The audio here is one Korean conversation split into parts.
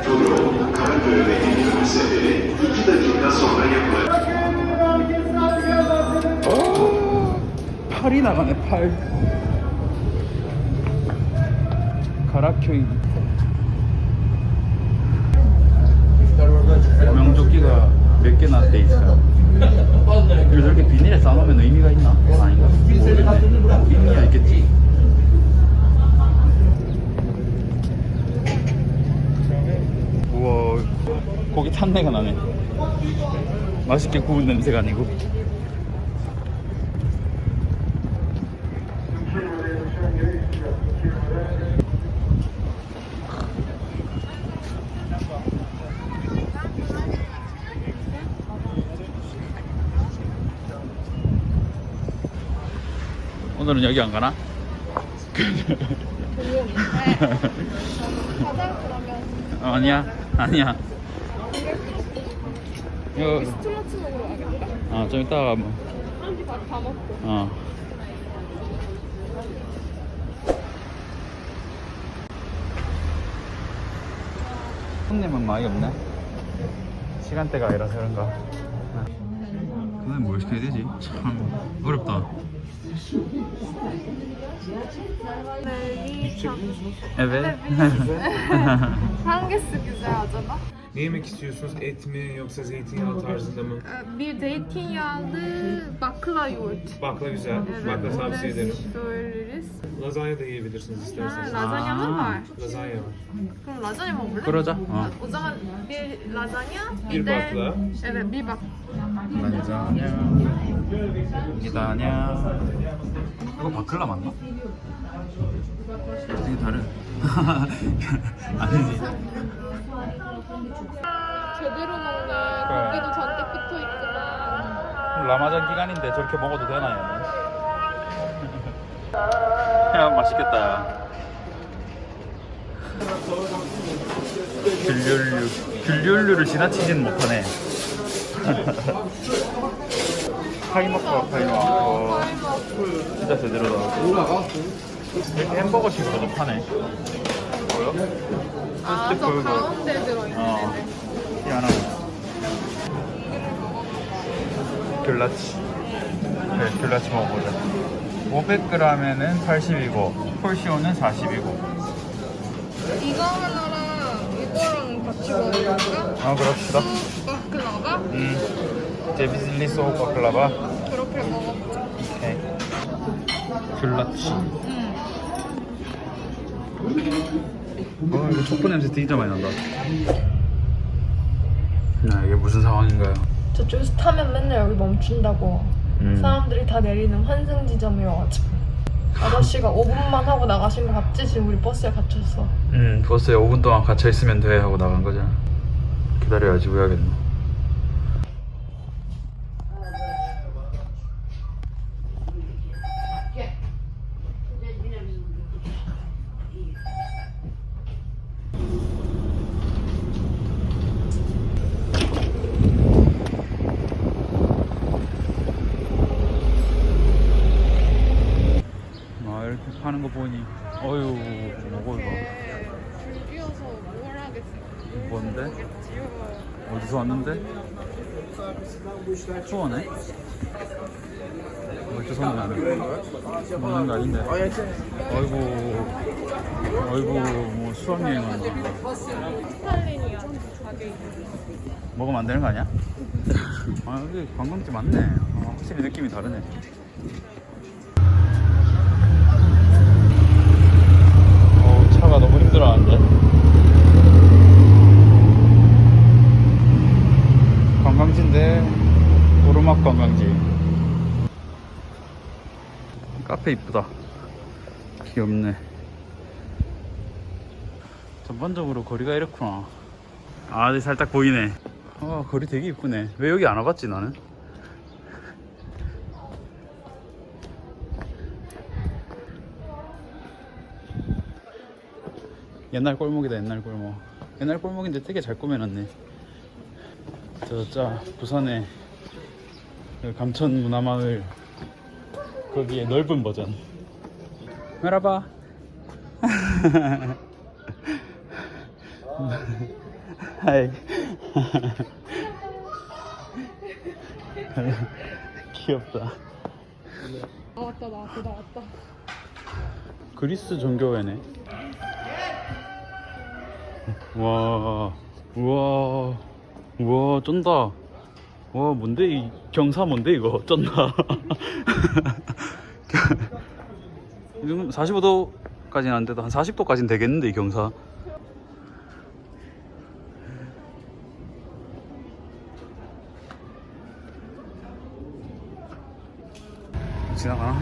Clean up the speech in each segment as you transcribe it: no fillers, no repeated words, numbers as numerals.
Turu Karaköy'de ilgili seferi 2 dakika sonra yapılır. 팔이 나가네 팔. 가락효이 명조끼가 몇 개나 돼 있어요. 그리고 저렇게 비닐에 싸놓으면 의미가 있나? 아닌가? 모르겠네. 의미가 있겠지. 우와, 고기 탄내가 나네. 맛있게 구운 냄새가 아니고. 오늘은 여기 안 가나? 아니야, 아니야. 이거 스트레치 먹으러 가겠다. 좀 이따가 뭐. 한끼 다 먹고. 손님은 많이 없네. 시간대가 아니라서 그런가. 그다음에 뭘 시켜야 되지? 참 어렵다. Evet. Hangisi güzel acaba? Ne yemek istiyorsunuz? Et mi yoksa zeytinyağlı tarzında mı? Bir zeytinyağlı bakla yoğurt. Bakla güzel. Bakla tavsiye ederim. söyleriz. Lazanya da yiyebilirsiniz isterseniz. Lazanya mı var? Lazanya var. Kung lazanya mı olur? 그러자. O zaman bir lazanya, Bir de... bakla. Evet, bir bak. 라자냐. 기다냐. 이거 바클라 맞나? 되게 다른. 아니지. 제대로 먹네. 고기도 잔뜩 붙어 있구만. 라마잔 기간인데 저렇게 먹어도 되나 얘는? 야 맛있겠다. 귤류를 지나치진 못하네. 파이먹고 파이먹고 진짜 제대로다. 이렇게 햄버거식으로도 파네. 뭐요? 아, 저 가운데 들어있네. 이 하나. 귤라치. 네, 귤라치 먹어보자. 500g에는 80이고 폴시오는 40이고. 이거 하나랑 이거랑 같이 먹을까? 그럽시다. 바클라바? 제비슬리 소우 바클라바. 그렇게 먹어보자. 오케이. 귤라치. 이거 촛불 냄새 진짜 많이 난다. 이게 무슨 상황인가요? 저쪽에서 타면 맨날 여기 멈춘다고 사람들이 다 내리는 환승 지점이어가지고 아저씨가 5분만 하고 나가신 거 같지? 지금 우리 버스에 갇혔어. 버스에 5분 동안 갇혀 있으면 돼 하고 나간 거잖아. 기다려야지 왜 하겠노. 이렇게 파는 거 보니 어휴 뭐고 이거 줄 끼어서 뭘 하겠어. 뭔데? 지워봐요. 어디서 왔는데? 추워네? 왜 손이 나네? 먹는 거 아닌데 어이구 뭐 수학여행 왔나? 스탈린이야. 가게 먹으면 안 되는 거 아니야? 여기 관광지 많네. 확실히 느낌이 다르네. 차가 너무 힘들어하는데. 관광지인데 오르막 관광지. 카페 이쁘다. 귀엽네. 전반적으로 거리가 이렇구나. 네, 살짝 보이네. 거리 되게 이쁘네. 왜 여기 안 와봤지 나는? 옛날 골목이다. 옛날 골목. 옛날 골목인데 되게 잘 꾸며놨네. 부산의 그 감천 문화마을 거기에 넓은 버전. 메라바. 하이. 귀엽다. 나왔다. 그리스 종교회네. 와, 우와, 쩐다. 와, 뭔데 이 경사 뭔데 이거 쩐다. 45도까지는 안 돼도 한 40도까지는 되겠는데 이 경사. 지나가나?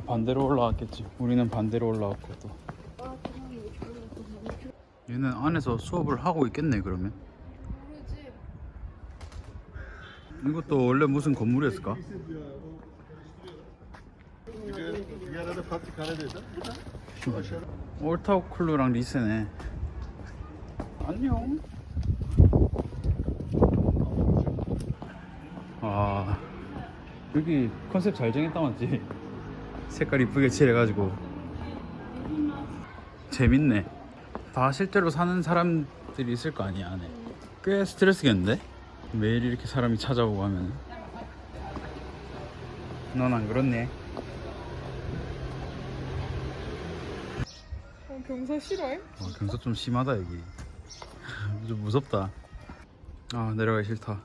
반대로 올라왔겠지. 우리는 반대로 올라왔고 또. 얘는 안에서 수업을 하고 있겠네 그러면. 이것도 원래 무슨 건물이었을까? 올타우클루랑 리세네. 안녕. 아, 여기 컨셉 잘 정했다 맞지? 색깔 이쁘게 칠해가지고 재밌네. 다 실제로 사는 사람들이 있을 거 아니야 안에. 꽤 스트레스겠는데? 매일 이렇게 사람이 찾아오고 하면. 넌 안 그렇네. 경사 싫어해? 경사 좀 심하다 여기. 좀 무섭다. 아, 내려가기 싫다.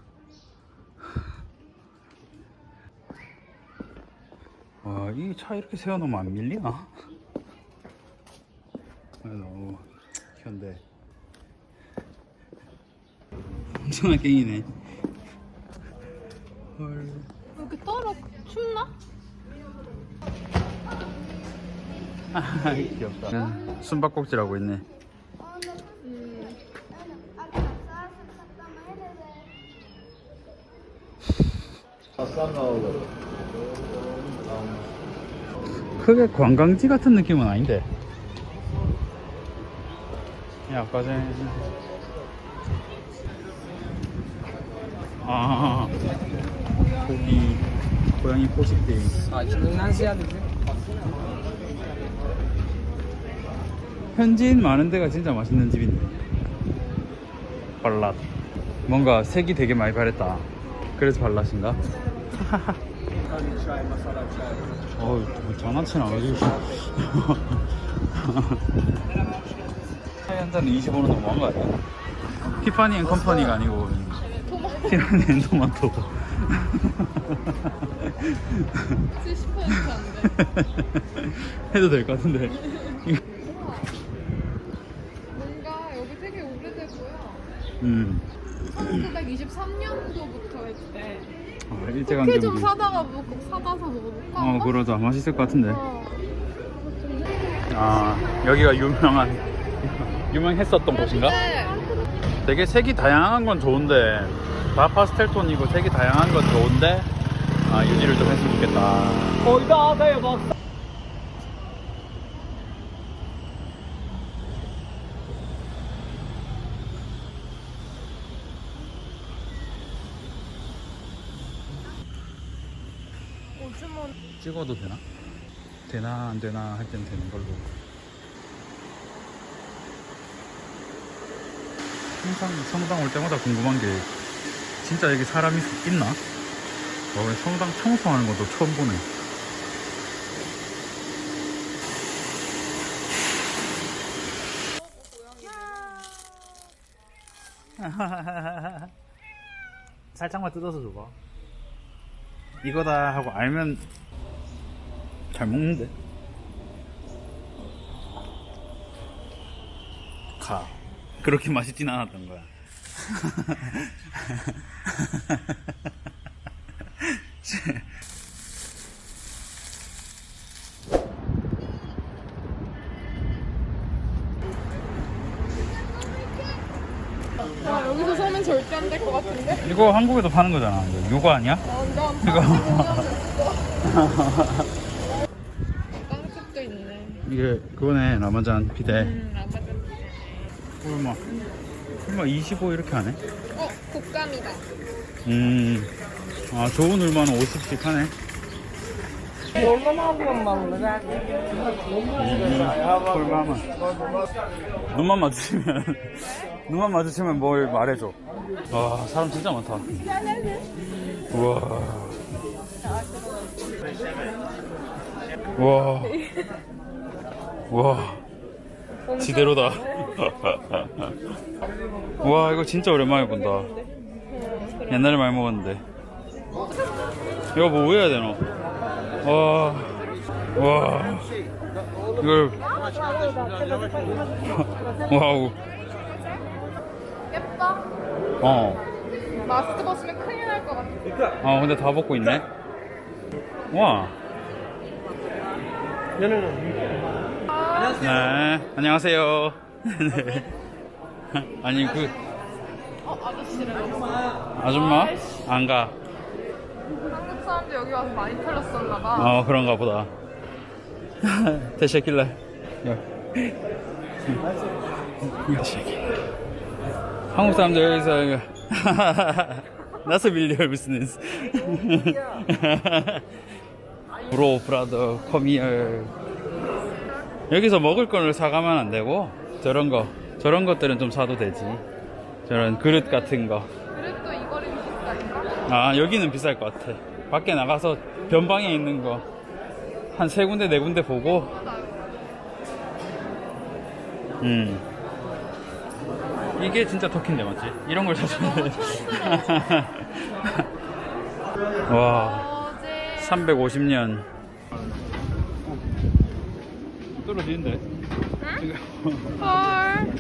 와, 이 차 이렇게 세워놓으면 안 밀리나? 너무 현대. 엄청난 깽이네. 헐. 이렇게 떨어 춥나? 아, 귀엽다. 숨바꼭질하고 있네. 크게 관광지 같은 느낌은 아닌데. 야, 아까 전에. 아, 고양이 포식데이. 현지인 많은 데가 진짜 맛있는 집인데. 발랏. 뭔가 색이 되게 많이 바랬다. 그래서 발랏인가? 뭐 장난치나 가지고. 차이 한 잔은 25는 너무한 거 아니야? 티파니 앤 컴퍼니가 아니고 티파니 앤 토마토. 70% 안 돼. 해도 될 것 같은데. 뭔가 여기 되게 오래되고요. 1923년도부터 했대. 일제강점기. 회 좀 사다가 뭐 사다 사 먹을까? 그러자 맛있을 것 같은데. 아, 여기가 유명했었던 곳인가? 되게 색이 다양한 건 좋은데, 다 파스텔 톤이고 색이 다양한 건 좋은데, 아, 유지를 좀 했으면 좋겠다. 거의 다 하세요, 박사. 찍어도 되나? 되나 안 되나 할 땐 되는 걸로. 항상 성당 올 때마다 궁금한 게 진짜 여기 사람이 있나? 왜 성당 청소하는 것도 처음 보네. 살짝만 뜯어서 줘봐. 이거다 하고 알면 잘 먹는데. 그렇게 맛있진 않았던 거야. 여기서 사면 절대 안 될 것 같은데? 이거 한국에도 파는 거잖아. 이거 아니야? 완전 이거. 빵집도 있네. 이게 그거네. 라마잔 피대. 라마잔. 얼마 25 이렇게 하네. 곶감이다. 아, 좋은 울마는 50씩 하네. 꿀밤은 눈만 마주치면 뭘 말해줘. 와 사람 진짜 많다. 우와 우와 우와 지대로다. 와 이거 진짜 오랜만에 본다. 옛날에 많이 먹었는데. 이거 뭐 해야 되노? 와 이걸 와우. 예뻐? 마스크 벗으면 큰일 날 것 같아. 근데 다 벗고 있네. 와. 네, 안녕하세요. 네. 아니 아저씨를. 아줌마 안 가. 한국 사람들 여기 와서 많이 틀렸었나 봐. 그런가 보다. teşekkürler. 한국 사람들 여기서 nasıl biliyor musunuz? Bro, brother, come here. 여기서 먹을 거를 사가면 안 되고 저런 것들은 좀 사도 되지. 저런 그릇 같은 거. 그릇도 이 거리는 비쌀까? 여기는 비쌀 것 같아. 밖에 나가서 변방에 있는 거 한 3군데 4군데 보고. 이게 진짜 터키인데 맞지? 이런 걸 사주면 돼. 와 350년 떨어지는데? 헐.